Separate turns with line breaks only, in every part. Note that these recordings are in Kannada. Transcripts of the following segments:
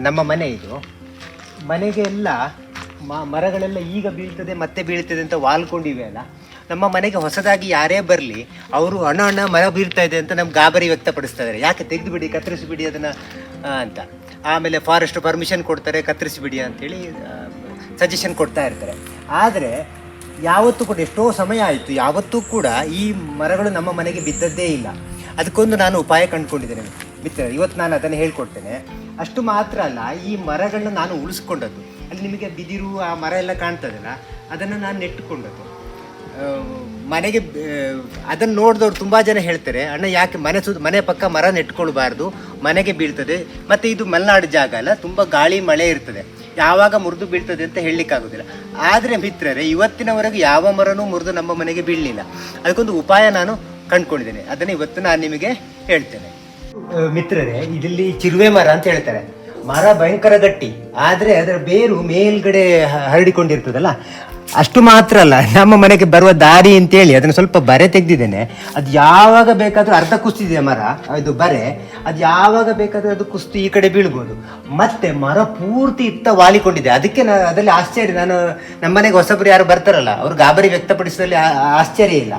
ನಮ್ಮ ಮನೆ ಇದು. ಮನೆಗೆ ಎಲ್ಲ ಮರಗಳೆಲ್ಲ ಈಗ ಬೀಳ್ತದೆ ಮತ್ತೆ ಬೀಳ್ತದೆ ಅಂತ ವಾಲ್ಕೊಂಡಿವೆ ಅಲ್ಲ. ನಮ್ಮ ಮನೆಗೆ ಹೊಸದಾಗಿ ಯಾರೇ ಬರಲಿ ಅವರು ಅಣ್ಣ ಮರ ಬೀಳ್ತಾ ಇದೆ ಅಂತ ನಮ್ಗೆ ಗಾಬರಿ ವ್ಯಕ್ತಪಡಿಸ್ತಾ ಇದ್ದಾರೆ. ಯಾಕೆ ತೆಗೆದುಬಿಡಿ, ಕತ್ತರಿಸಿಬಿಡಿ ಅದನ್ನು ಅಂತ. ಆಮೇಲೆ ಫಾರೆಸ್ಟ್ ಪರ್ಮಿಷನ್ ಕೊಡ್ತಾರೆ, ಕತ್ತರಿಸಿಬಿಡಿ ಅಂತೇಳಿ ಸಜೆಷನ್ ಕೊಡ್ತಾ ಇರ್ತಾರೆ. ಆದರೆ ಯಾವತ್ತೂ ಕೂಡ ಎಷ್ಟೋ ಸಮಯ ಆಯಿತು, ಯಾವತ್ತೂ ಕೂಡ ಈ ಮರಗಳು ನಮ್ಮ ಮನೆಗೆ ಬಿದ್ದದ್ದೇ ಇಲ್ಲ. ಅದಕ್ಕೊಂದು ನಾನು ಉಪಾಯ ಕಂಡುಕೊಂಡಿದ್ದೇನೆ ಮಿತ್ರ. ಇವತ್ತು ನಾನು ಅದನ್ನು ಹೇಳ್ಕೊಡ್ತೇನೆ. ಅಷ್ಟು ಮಾತ್ರ ಅಲ್ಲ, ಈ ಮರಗಳನ್ನ ನಾನು ಉಳಿಸ್ಕೊಂಡದ್ದು. ಅಲ್ಲಿ ನಿಮಗೆ ಬಿದಿರು ಆ ಮರ ಎಲ್ಲ ಕಾಣ್ತದಲ್ಲ, ಅದನ್ನು ನಾನು ನೆಟ್ಟುಕೊಂಡದ್ದು ಮನೆಗೆ. ಅದನ್ನು ನೋಡಿದವ್ರು ತುಂಬ ಜನ ಹೇಳ್ತಾರೆ, ಅಣ್ಣ ಯಾಕೆ ಮನೆ ಪಕ್ಕ ಮರ ನೆಟ್ಕೊಳ್ಬಾರ್ದು, ಮನೆಗೆ ಬೀಳ್ತದೆ. ಮತ್ತು ಇದು ಮಲೆನಾಡು ಜಾಗ ಅಲ್ಲ, ತುಂಬ ಗಾಳಿ ಮಳೆ ಇರ್ತದೆ, ಯಾವಾಗ ಮುರಿದು ಬೀಳ್ತದೆ ಅಂತ ಹೇಳಲಿಕ್ಕಾಗೋದಿಲ್ಲ. ಆದರೆ ಮಿತ್ರರೇ, ಇವತ್ತಿನವರೆಗೂ ಯಾವ ಮರನೂ ಮುರಿದು ನಮ್ಮ ಮನೆಗೆ ಬೀಳಲಿಲ್ಲ. ಅದಕ್ಕೊಂದು ಉಪಾಯ ನಾನು ಕಂಡುಕೊಂಡಿದ್ದೇನೆ. ಅದನ್ನು ಇವತ್ತು ನಾನು ನಿಮಗೆ ಹೇಳ್ತೇನೆ. ಮಿತ್ರರೇ, ಇದರಲ್ಲಿ ಚಿರುವೆ ಮರ ಅಂತ ಹೇಳ್ತಾರೆ. ಮರ ಭಯಂಕರ ಗಟ್ಟಿ, ಆದರೆ ಅದರ ಬೇರು ಮೇಲ್ಗಡೆ ಹರಡಿಕೊಂಡಿರ್ತದಲ್ಲ. ಅಷ್ಟು ಮಾತ್ರ ಅಲ್ಲ, ನಮ್ಮ ಮನೆಗೆ ಬರುವ ದಾರಿ ಅಂತೇಳಿ ಅದನ್ನು ಸ್ವಲ್ಪ ಬರೆ ತೆಗೆದಿದ್ದೇನೆ. ಅದು ಯಾವಾಗ ಬೇಕಾದರೂ ಅರ್ಧ ಕುಸ್ತಿದೆ ಮರ, ಇದು ಬರೆ. ಅದು ಯಾವಾಗ ಬೇಕಾದರೂ ಅದು ಕುಸ್ತು ಈ ಕಡೆ ಬೀಳ್ಬೋದು. ಮತ್ತೆ ಮರ ಪೂರ್ತಿ ಇತ್ತ ವಾಲಿಕೊಂಡಿದೆ. ಅದಕ್ಕೆ ಅದರಲ್ಲಿ ಆಶ್ಚರ್ಯ. ನಾನು ನಮ್ಮನೆಗೆ ಹೊಸಬರು ಯಾರು ಬರ್ತಾರಲ್ಲ, ಅವರು ಗಾಬರಿ ವ್ಯಕ್ತಪಡಿಸೋದ್ರಲ್ಲಿ ಆಶ್ಚರ್ಯ ಇಲ್ಲ.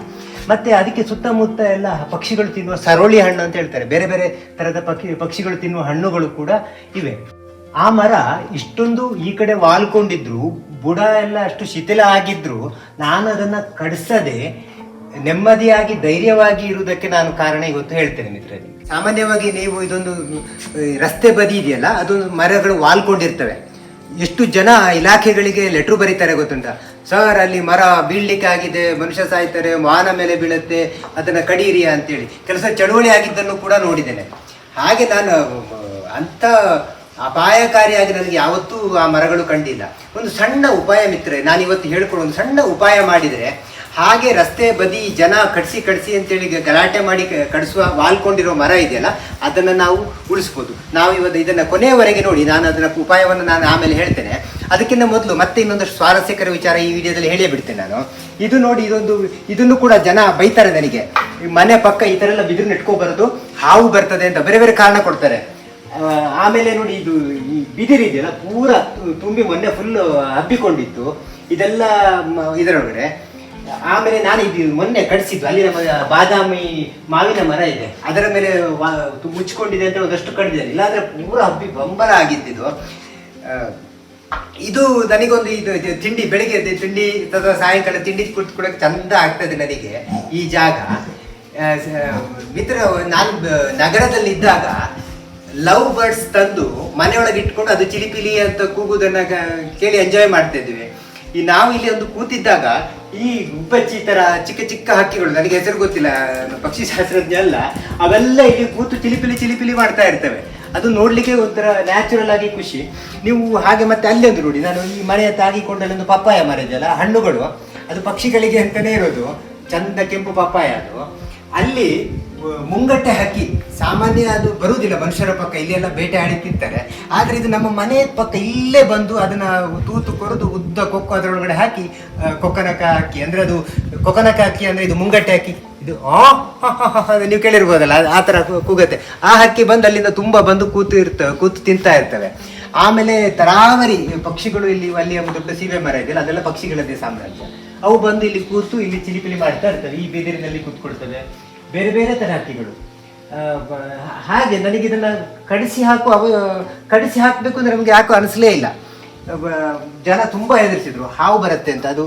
ಮತ್ತು ಅದಕ್ಕೆ ಸುತ್ತಮುತ್ತ ಎಲ್ಲ ಪಕ್ಷಿಗಳು ತಿನ್ನುವ ಸರೋಳಿ ಹಣ್ಣು ಅಂತ ಹೇಳ್ತಾರೆ, ಬೇರೆ ಬೇರೆ ಥರದ ಪಕ್ಷಿಗಳು ತಿನ್ನುವ ಹಣ್ಣುಗಳು ಕೂಡ ಇವೆ. ಆ ಮರ ಇಷ್ಟೊಂದು ಈ ಕಡೆ ವಾಲ್ಕೊಂಡಿದ್ರು, ಬುಡ ಎಲ್ಲ ಅಷ್ಟು ಶಿಥಿಲ ಆಗಿದ್ರು, ನಾನು ಅದನ್ನು ಕಡಿಸದೆ ನೆಮ್ಮದಿಯಾಗಿ ಧೈರ್ಯವಾಗಿ ಇರುವುದಕ್ಕೆ ನಾನು ಕಾರಣ ಇವತ್ತು ಹೇಳ್ತೇನೆ ಮಿತ್ರರಿಗೆ. ಸಾಮಾನ್ಯವಾಗಿ ನೀವು ಇದೊಂದು ರಸ್ತೆ ಬದಿ ಇದೆಯಲ್ಲ, ಅದೊಂದು ಮರಗಳು ವಾಲ್ಕೊಂಡಿರ್ತವೆ. ಎಷ್ಟು ಜನ ಇಲಾಖೆಗಳಿಗೆ ಲೆಟ್ರು ಬರೀತಾರೆ ಗೊತ್ತುಂಟ, ಸರ್ ಅಲ್ಲಿ ಮರ ಬೀಳ್ಲಿಕ್ಕೆ ಆಗಿದೆ, ಮನುಷ್ಯ ಸಾಯ್ತಾರೆ, ವಾಹನ ಮೇಲೆ ಬೀಳುತ್ತೆ, ಅದನ್ನು ಕಡೀರಿ ಅಂತೇಳಿ ಕೆಲಸ ಚಳುವಳಿ ಆಗಿದ್ದನ್ನು ಕೂಡ ನೋಡಿದ್ದೇನೆ. ಹಾಗೆ ನಾನು ಅಂಥ ಅಪಾಯಕಾರಿಯಾಗಿ ನನಗೆ ಯಾವತ್ತೂ ಆ ಮರಗಳು ಕಂಡಿಲ್ಲ. ಒಂದು ಸಣ್ಣ ಉಪಾಯ ಮಿತ್ರರೇ, ನಾನು ಇವತ್ತು ಹೇಳ್ಕೊಡೋ ಒಂದು ಸಣ್ಣ ಉಪಾಯ ಮಾಡಿದರೆ, ಹಾಗೆ ರಸ್ತೆ ಬದಿ ಜನ ಕಡಿಸಿ ಅಂತೇಳಿ ಗಲಾಟೆ ಮಾಡಿ ಕಡಿಸುವ ವಾಲ್ಕೊಂಡಿರೋ ಮರ ಇದೆಯಲ್ಲ, ಅದನ್ನು ನಾವು ಉಳಿಸ್ಬೋದು. ನಾವು ಇವತ್ತು ಇದನ್ನು ಕೊನೆಯವರೆಗೆ ನೋಡಿ, ನಾನು ಅದರ ಉಪಾಯವನ್ನು ನಾನು ಆಮೇಲೆ ಹೇಳ್ತೇನೆ. ಅದಕ್ಕಿಂತ ಮೊದಲು ಮತ್ತೆ ಇನ್ನೊಂದಷ್ಟು ಸ್ವಾರಸ್ಯಕರ ವಿಚಾರ ಈ ವಿಡಿಯೋದಲ್ಲಿ ಹೇಳೇ ಬಿಡ್ತೇನೆ ನಾನು. ಇದು ನೋಡಿ, ಇದನ್ನು ಕೂಡ ಜನ ಬೈತಾರೆ ನನಗೆ, ಮನೆ ಪಕ್ಕ ಈ ಥರ ಎಲ್ಲ ಬಿದಿರು ನೆಟ್ಕೋಬಾರದು, ಹಾವು ಬರ್ತದೆ ಅಂತ ಬೇರೆ ಬೇರೆ ಕಾರಣ ಕೊಡ್ತಾರೆ. ಆಮೇಲೆ ನೋಡಿ, ಇದು ಈ ಬಿದಿರು ಇದೆಯಲ್ಲ ಪೂರ ತುಂಬಿ ಮೊನ್ನೆ ಫುಲ್ ಹಬ್ಬಿಕೊಂಡಿತ್ತು ಇದೆಲ್ಲ ಇದರೊಳಗಡೆ. ಆಮೇಲೆ ನಾನು ಇದು ಮೊನ್ನೆ ಕಡಿಸಿದ್ದು, ಅಲ್ಲಿ ನಮ್ಮ ಬಾದಾಮಿ ಮಾವಿನ ಮರ ಇದೆ, ಅದರ ಮೇಲೆ ಮುಚ್ಕೊಂಡಿದೆ ಅಂತ ಒಂದಷ್ಟು ಕಡಿದಿದೆ. ಇಲ್ಲಾಂದ್ರೆ ಪೂರ ಹಬ್ಬಿ ಬಂಬರ ಆಗಿದ್ದು. ಇದು ನನಗೊಂದು ಇದು ತಿಂಡಿ, ಬೆಳಿಗ್ಗೆ ತಿಂಡಿ ಅಥವಾ ಸಾಯಂಕಾಲ ತಿಂಡಿ ಕುತ್ಕೊಳ್ಳೋಕೆ ಚಂದ ಆಗ್ತದೆ ನನಗೆ ಈ ಜಾಗ. ಮಿತ್ರ, ನಾನು ನಗರದಲ್ಲಿದ್ದಾಗ ಲವ್ ಬರ್ಡ್ಸ್ ತಂದು ಮನೆಯೊಳಗೆ ಇಟ್ಕೊಂಡು ಅದು ಚಿಲಿಪಿಲಿ ಅಂತ ಕೂಗುದನ್ನ ಕೇಳಿ ಎಂಜಾಯ್ ಮಾಡ್ತಾ ಇದ್ವಿ. ಈ ನಾವು ಇಲ್ಲಿ ಒಂದು ಕೂತಿದ್ದಾಗ ಈ ಗುಬ್ಬಚ್ಚಿ ತರ ಚಿಕ್ಕ ಚಿಕ್ಕ ಹಕ್ಕಿಗಳು, ನನಗೆ ಹೆಸರು ಗೊತ್ತಿಲ್ಲ, ಪಕ್ಷಿ ಶಾಸ್ತ್ರಜ್ಞ ಅಲ್ಲ, ಅವೆಲ್ಲ ಇಲ್ಲಿ ಕೂತು ಚಿಲಿಪಿಲಿ ಮಾಡ್ತಾ ಇರ್ತವೆ. ಅದು ನೋಡ್ಲಿಕ್ಕೆ ಒಂಥರ ನ್ಯಾಚುರಲ್ ಆಗಿ ಖುಷಿ. ನೀವು ಹಾಗೆ ಮತ್ತೆ ಅಲ್ಲಿ ಒಂದು ನೋಡಿ, ನಾನು ಈ ಮನೆಯ ತಾಗಿಕೊಂಡಲ್ಲಿ ಒಂದು ಪಪ್ಪಾಯ ಮರ ಇದೆಯಲ್ಲ, ಹಣ್ಣುಗಳು, ಅದು ಪಕ್ಷಿಗಳಿಗೆ ಅಂತಾನೆ ಇರೋದು, ಚಂದ ಕೆಂಪು ಪಪ್ಪಾಯ. ಅದು ಅಲ್ಲಿ ಮುಂಗಟ್ಟೆ ಹಕ್ಕಿ, ಸಾಮಾನ್ಯ ಅದು ಬರುವುದಿಲ್ಲ ಮನುಷ್ಯರ ಪಕ್ಕ, ಇಲ್ಲೆಲ್ಲ ಬೇಟೆ ಆಡಿ ತಿಂತಾರೆ. ಆದರೆ ಇದು ನಮ್ಮ ಮನೆ ಪಕ್ಕ ಇಲ್ಲೇ ಬಂದು ಅದನ್ನು ತೂತು ಕೊರೆದು ಉದ್ದ ಕೊಕ್ಕು ಅದರೊಳಗಡೆ ಹಾಕಿ, ಕೊಕ್ಕನಕ ಹಕ್ಕಿ ಅಂದರೆ ಅದು ಕೊಕ್ಕನಕ ಹಕ್ಕಿ ಅಂದರೆ ಇದು ಮುಂಗಟ್ಟೆ ಹಕ್ಕಿ, ಇದು ನೀವು ಕೇಳಿರ್ಬೋದಲ್ಲ, ಆ ಥರ ಕೂಗತ್ತೆ. ಆ ಹಕ್ಕಿ ಬಂದು ಅಲ್ಲಿಂದ ತುಂಬ ಬಂದು ಕೂತು ತಿಂತಾ ಇರ್ತವೆ. ಆಮೇಲೆ ತರಾವರಿ ಪಕ್ಷಿಗಳು, ಇಲ್ಲಿ ಅಲ್ಲಿ ಒಂದು ದೊಡ್ಡ ಸೀಬೆ ಮರ ಇದೆಯಲ್ಲ, ಅದೆಲ್ಲ ಪಕ್ಷಿಗಳದ್ದೇ ಸಾಮ್ರಾಜ್ಯ. ಅವು ಬಂದು ಇಲ್ಲಿ ಕೂತು ಇಲ್ಲಿ ಚಿಲಿಪಿಲಿ ಮಾಡ್ತಾ ಇರ್ತವೆ, ಈ ಬಿದಿರಿನಲ್ಲಿ ಕೂತ್ಕೊಳ್ತವೆ. ಬೇರೆ ಬೇರೆ ಥರ ಹಕ್ಕಿಗಳು. ಹಾಗೆ ನನಗೆ ಇದನ್ನು ಕಡಿಸಿ ಹಾಕಬೇಕು ಅಂದರೆ ನಮಗೆ ಯಾಕೋ ಅನಿಸಲೇ ಇಲ್ಲ. ಜನ ತುಂಬ ಹೆದರಿಸಿದ್ರು, ಹಾವು ಬರುತ್ತೆ ಅಂತ. ಅದು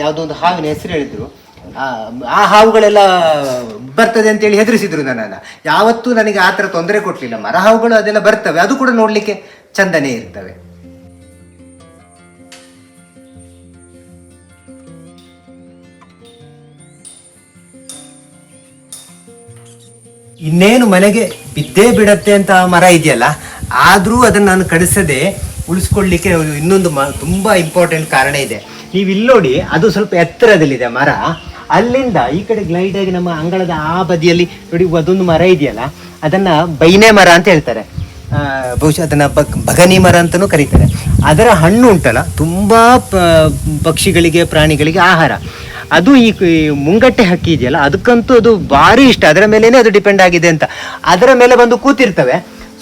ಯಾವುದೋ ಒಂದು ಹಾವಿನ ಹೆಸರು ಹೇಳಿದ್ರು. ಆ ಹಾವುಗಳೆಲ್ಲ ಬರ್ತದೆ ಅಂತೇಳಿ ಹೆದರಿಸಿದ್ರು ನನ್ನನ್ನು. ಯಾವತ್ತೂ ನನಗೆ ಆ ಥರ ತೊಂದರೆ ಕೊಡಲಿಲ್ಲ. ಮರ ಹಾವುಗಳು ಅದೆಲ್ಲ ಬರ್ತವೆ, ಅದು ಕೂಡ ನೋಡಲಿಕ್ಕೆ ಚಂದನೇ ಇರ್ತವೆ. ಇನ್ನೇನು ಮನೆಗೆ ಬಿದ್ದೇ ಬಿಡತ್ತೆ ಅಂತ ಮರ ಇದೆಯಲ್ಲ, ಆದರೂ ಅದನ್ನು ನಾನು ಕಡಿಸದೆ ಉಳಿಸ್ಕೊಳ್ಳಿಕ್ಕೆ ಇನ್ನೊಂದು ತುಂಬ ಇಂಪಾರ್ಟೆಂಟ್ ಕಾರಣ ಇದೆ. ನೀವು ಇಲ್ಲಿ ನೋಡಿ, ಅದು ಸ್ವಲ್ಪ ಎತ್ತರದಲ್ಲಿದೆ ಮರ. ಅಲ್ಲಿಂದ ಈ ಕಡೆ ಗ್ಲೈಡ್ ಆಗಿ ನಮ್ಮ ಅಂಗಳದ ಆ ಬದಿಯಲ್ಲಿ ನೋಡಿ ಅದೊಂದು ಮರ ಇದೆಯಲ್ಲ, ಅದನ್ನು ಬೈನೆ ಮರ ಅಂತ ಹೇಳ್ತಾರೆ. ಬಹುಶಃ ಅದನ್ನು ಬಗನಿ ಮರ ಅಂತಲೂ ಕರೀತಾರೆ. ಅದರ ಹಣ್ಣು ಉಂಟಲ್ಲ, ತುಂಬ ಪಕ್ಷಿಗಳಿಗೆ ಪ್ರಾಣಿಗಳಿಗೆ ಆಹಾರ. ಅದು ಈ ಮುಂಗಟ್ಟೆ ಹಕ್ಕಿ ಇದೆಯಲ್ಲ, ಅದಕ್ಕಂತೂ ಅದು ಭಾರಿ ಇಷ್ಟ. ಅದರ ಮೇಲೇನೆ ಅದು ಡಿಪೆಂಡ್ ಆಗಿದೆ ಅಂತ. ಅದರ ಮೇಲೆ ಬಂದು ಕೂತಿರ್ತವೆ.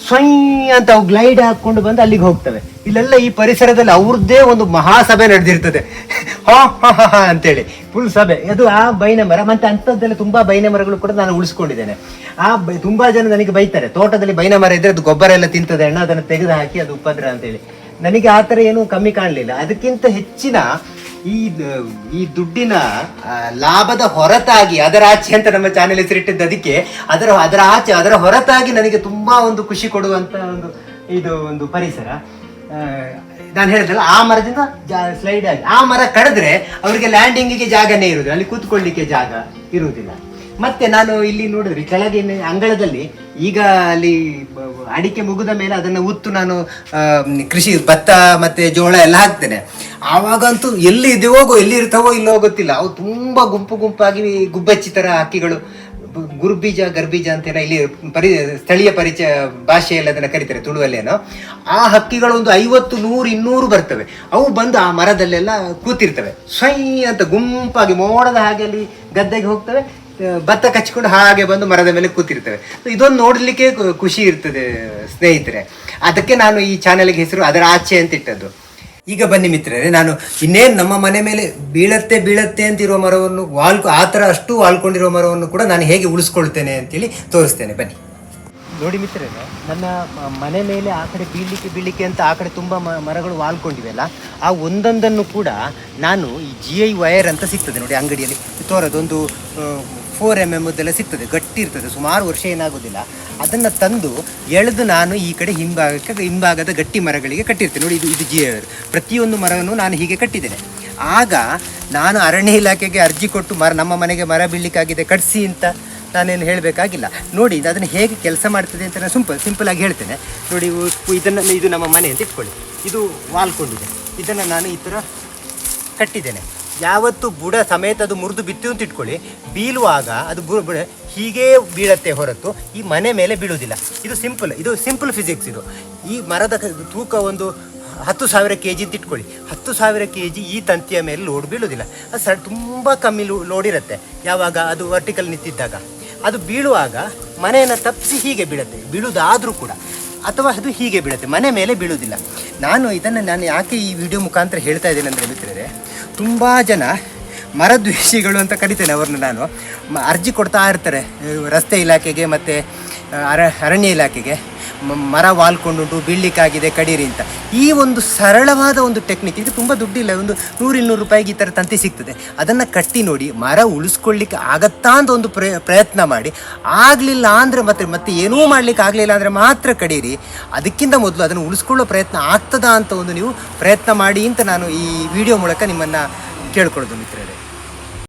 ಸ್ವಯ್ ಅಂತ ಅವು ಗ್ಲೈಡ್ ಹಾಕೊಂಡು ಬಂದು ಅಲ್ಲಿಗೆ ಹೋಗ್ತವೆ. ಇಲ್ಲೆಲ್ಲ ಈ ಪರಿಸರದಲ್ಲಿ ಅವ್ರದ್ದೇ ಒಂದು ಮಹಾಸಭೆ ನಡೆದಿರ್ತದೆ. ಹಾ ಹಾ ಹಾ ಹಾ ಅಂತೇಳಿ ಫುಲ್ ಸಭೆ. ಅದು ಆ ಬೈನ ಮರ ಮತ್ತೆ ಅಂಥದ್ದೆಲ್ಲ ತುಂಬಾ ಬೈನ ಮರಗಳು ಕೂಡ ನಾನು ಉಳಿಸ್ಕೊಂಡಿದ್ದೇನೆ. ತುಂಬಾ ಜನ ನನಗೆ ಬೈತಾರೆ, ತೋಟದಲ್ಲಿ ಬೈನ ಮರ ಇದ್ರೆ ಅದು ಗೊಬ್ಬರ ಎಲ್ಲ ತಿಂತದೆ ಅಣ್ಣ, ಅದನ್ನು ತೆಗೆದು ಹಾಕಿ ಅದು ಉಪದ್ರ ಅಂತೇಳಿ. ನನಗೆ ಆ ಥರ ಏನು ಕಮ್ಮಿ ಕಾಣಲಿಲ್ಲ. ಅದಕ್ಕಿಂತ ಹೆಚ್ಚಿನ ಈ ದುಡ್ಡಿನ ಲಾಭದ ಹೊರತಾಗಿ, ಅದರ ಆಚೆ ಅಂತ ನಮ್ಮ ಚಾನೆಲ್ ಹೆಸರಿಟ್ಟಿದ್ದು ಅದಕ್ಕೆ, ಅದರ ಆಚೆ ಅದರ ಹೊರತಾಗಿ ನನಗೆ ತುಂಬಾ ಒಂದು ಖುಷಿ ಕೊಡುವಂತ ಒಂದು ಪರಿಸರ. ನಾನು ಹೇಳಿದಲ್ಲ, ಆ ಮರದಿಂದ ಸ್ಲೈಡ್ ಆಗಿ ಆ ಮರ ಕಡಿದ್ರೆ ಅವರಿಗೆ ಲ್ಯಾಂಡಿಂಗಿಗೆ ಜಾಗನೇ ಇರುವುದಿಲ್ಲ, ಅಲ್ಲಿ ಕೂತ್ಕೊಳ್ಳಿಕ್ಕೆ ಜಾಗ ಇರುವುದಿಲ್ಲ. ಮತ್ತೆ ನಾನು ಇಲ್ಲಿ ನೋಡಿದ್ರೆ ಕೆಳಗಿನ ಅಂಗಳದಲ್ಲಿ ಈಗ ಅಲ್ಲಿ ಅಡಿಕೆ ಮುಗಿದ ಮೇಲೆ ಅದನ್ನು ಉತ್ತು ನಾನು ಕೃಷಿ ಭತ್ತ ಮತ್ತೆ ಜೋಳ ಎಲ್ಲ ಹಾಕ್ತೇನೆ. ಆವಾಗಂತೂ ಎಲ್ಲಿ ಎಲ್ಲಿ ಇರ್ತಾವೋ ಇಲ್ಲೋ ಗೊತ್ತಿಲ್ಲ, ಅವು ತುಂಬಾ ಗುಂಪಾಗಿ ಗುಬ್ಬಚ್ಚಿ ತರ ಹಕ್ಕಿಗಳು, ಗರ್ಬೀಜ ಅಂತೇನೋ ಇಲ್ಲಿ ಸ್ಥಳೀಯ ಪರಿಚಯ ಭಾಷೆಯಲ್ಲಿ ಅದನ್ನ ಕರೀತಾರೆ, ತುಳುವಲ್ಲೇನೋ. ಆ ಹಕ್ಕಿಗಳು ಒಂದು 50, 100, 200 ಬರ್ತವೆ. ಅವು ಬಂದು ಆ ಮರದಲ್ಲೆಲ್ಲ ಕೂತಿರ್ತವೆ. ಸ್ವಯ್ ಅಂತ ಗುಂಪಾಗಿ ಮೋಡದ ಹಾಗೆ ಅಲ್ಲಿ ಗದ್ದೆಗೆ ಹೋಗ್ತವೆ, ಭತ್ತ ಕಚ್ಕೊಂಡು ಹಾಗೆ ಬಂದು ಮರದ ಮೇಲೆ ಕೂತಿರ್ತವೆ. ಇದೊಂದು ನೋಡ್ಲಿಕ್ಕೆ ಖುಷಿ ಇರ್ತದೆ ಸ್ನೇಹಿತರೆ. ಅದಕ್ಕೆ ನಾನು ಈ ಚಾನೆಲ್ಗೆ ಹೆಸರು ಅದರ ಆಚೆ ಅಂತ ಇಟ್ಟದ್ದು. ಈಗ ಬನ್ನಿ ಮಿತ್ರರೇ, ನಾನು ಇನ್ನೇನು ನಮ್ಮ ಮನೆ ಮೇಲೆ ಬೀಳತ್ತೆ ಅಂತಿರುವ ಮರವನ್ನು ಆ ಥರ ಅಷ್ಟು ವಾಲ್ಕೊಂಡಿರೋ ಮರವನ್ನು ಕೂಡ ನಾನು ಹೇಗೆ ಉಳಿಸ್ಕೊಳ್ತೇನೆ ಅಂತೇಳಿ ತೋರಿಸ್ತೇನೆ, ಬನ್ನಿ. ನೋಡಿ ಮಿತ್ರರೇ, ನನ್ನ ಮನೆ ಮೇಲೆ ಆ ಕಡೆ ಬೀಳಿಕೆ ಅಂತ ಆ ಕಡೆ ತುಂಬ ಮರಗಳು ವಾಲ್ಕೊಂಡಿವೆಲ್ಲ, ಆ ಒಂದೊಂದನ್ನು ಕೂಡ ನಾನು ಈ GI ವೈರ್ ಅಂತ ಸಿಗ್ತದೆ ನೋಡಿ ಅಂಗಡಿಯಲ್ಲಿ ತೋರೋದೊಂದು 4 mm ಸಿಗ್ತದೆ, ಗಟ್ಟಿ ಇರ್ತದೆ, ಸುಮಾರು ವರ್ಷ ಏನಾಗೋದಿಲ್ಲ. ಅದನ್ನು ತಂದು ಎಳೆದು ನಾನು ಈ ಕಡೆ ಹಿಂಭಾಗದ ಗಟ್ಟಿ ಮರಗಳಿಗೆ ಕಟ್ಟಿರ್ತೇನೆ. ನೋಡಿ, ಇದು GI ವೈರ್. ಪ್ರತಿಯೊಂದು ಮರವನ್ನು ನಾನು ಹೀಗೆ ಕಟ್ಟಿದ್ದೇನೆ. ಆಗ ನಾನು ಅರಣ್ಯ ಇಲಾಖೆಗೆ ಅರ್ಜಿ ಕೊಟ್ಟು ನಮ್ಮ ಮನೆಗೆ ಮರ ಬೀಳಲಿಕ್ಕಾಗಿದೆ ಕಟ್ಸಿ ಅಂತ ನಾನೇನು ಹೇಳಬೇಕಾಗಿಲ್ಲ. ನೋಡಿ ಅದನ್ನು ಹೇಗೆ ಕೆಲಸ ಮಾಡ್ತದೆ ಅಂತ ನಾನು ಸಿಂಪಲ್ ಆಗಿ ಹೇಳ್ತೇನೆ. ನೋಡಿ, ಇದು ನಮ್ಮ ಮನೆ ಅಂತ ಇಟ್ಕೊಳ್ಳಿ, ಇದು ವಾಲ್ಕೊಂಡಿದೆ. ಇದನ್ನು ನಾನು ಈ ಥರ ಕಟ್ಟಿದ್ದೇನೆ. ಯಾವತ್ತು ಬುಡ ಸಮೇತ ಅದು ಮುರಿದು ಬಿತ್ತು ಅಂತ ಇಟ್ಕೊಳ್ಳಿ, ಬೀಳುವಾಗ ಅದು ಬುಡ ಹೀಗೇ ಬೀಳತ್ತೆ ಹೊರತು ಈ ಮನೆ ಮೇಲೆ ಬೀಳುವುದಿಲ್ಲ. ಇದು ಸಿಂಪಲ್ ಫಿಸಿಕ್ಸ್. ಈ ಮರದ ತೂಕ ಒಂದು 10,000 kg ಅಂತ ಇಟ್ಕೊಳ್ಳಿ. 10,000 kg ಈ ತಂತಿಯ ಮೇಲೆ ಲೋಡ್ ಬೀಳುವುದಿಲ್ಲ. ಅದು ತುಂಬ ಕಮ್ಮಿ ಲೋಡ್ ಇರುತ್ತೆ. ಯಾವಾಗ ಅದು ವರ್ಟಿಕಲ್ ನಿಂತಿದ್ದಾಗ ಅದು ಬೀಳುವಾಗ ಮನೆಯನ್ನು ತಪ್ಪಿಸಿ ಹೀಗೆ ಬೀಳುತ್ತೆ, ಬೀಳುವುದಾದರೂ ಕೂಡ, ಅಥವಾ ಅದು ಹೀಗೆ ಬೀಳುತ್ತೆ, ಮನೆ ಮೇಲೆ ಬೀಳುವುದಿಲ್ಲ. ನಾನು ಯಾಕೆ ಈ ವಿಡಿಯೋ ಮುಖಾಂತರ ಹೇಳ್ತಾ ಇದ್ದೇನೆ ಅಂದರೆ ಮಿತ್ರರೇ, ತುಂಬ ಜನ ಮರದ್ವೇಷಿಗಳು ಅಂತ ಕರಿತೇನೆ ಅವ್ರನ್ನ ನಾನು. ಅರ್ಜಿ ಕೊಡ್ತಾ ಇರ್ತಾರೆ ರಸ್ತೆ ಇಲಾಖೆಗೆ ಮತ್ತು ಅರಣ್ಯ ಇಲಾಖೆಗೆ, ಮರ ವಾಲ್ಕೊಂಡುಂಟು ಬೀಳಲಿಕ್ಕಾಗಿದೆ ಕಡೀರಿ ಅಂತ. ಈ ಒಂದು ಸರಳವಾದ ಒಂದು ಟೆಕ್ನಿಕ್, ಇದು ತುಂಬ ದುಡ್ಡಿಲ್ಲ, ಒಂದು 100-200 ರೂಪಾಯಿಗೆ ಈ ಥರ ತಂತಿ ಸಿಗ್ತದೆ. ಅದನ್ನು ಕಟ್ಟಿ ನೋಡಿ, ಮರ ಉಳಿಸ್ಕೊಳ್ಳಿಕ್ಕೆ ಆಗತ್ತಾ ಅಂತ ಒಂದು ಪ್ರಯತ್ನ ಮಾಡಿ. ಆಗಲಿಲ್ಲ ಅಂದರೆ ಮತ್ತೆ ಏನೂ ಮಾಡಲಿಕ್ಕೆ ಆಗಲಿಲ್ಲ ಅಂದರೆ ಮಾತ್ರ ಕಡೀರಿ. ಅದಕ್ಕಿಂತ ಮೊದಲು ಅದನ್ನು ಉಳಿಸ್ಕೊಳ್ಳೋ ಪ್ರಯತ್ನ ಆಗ್ತದಾ ಅಂತ ಒಂದು ನೀವು ಪ್ರಯತ್ನ ಮಾಡಿ ಅಂತ ನಾನು ಈ ವಿಡಿಯೋ ಮೂಲಕ ನಿಮ್ಮನ್ನು ಕೇಳ್ಕೊಳ್ಳೋದು ಮಿತ್ರರೇ.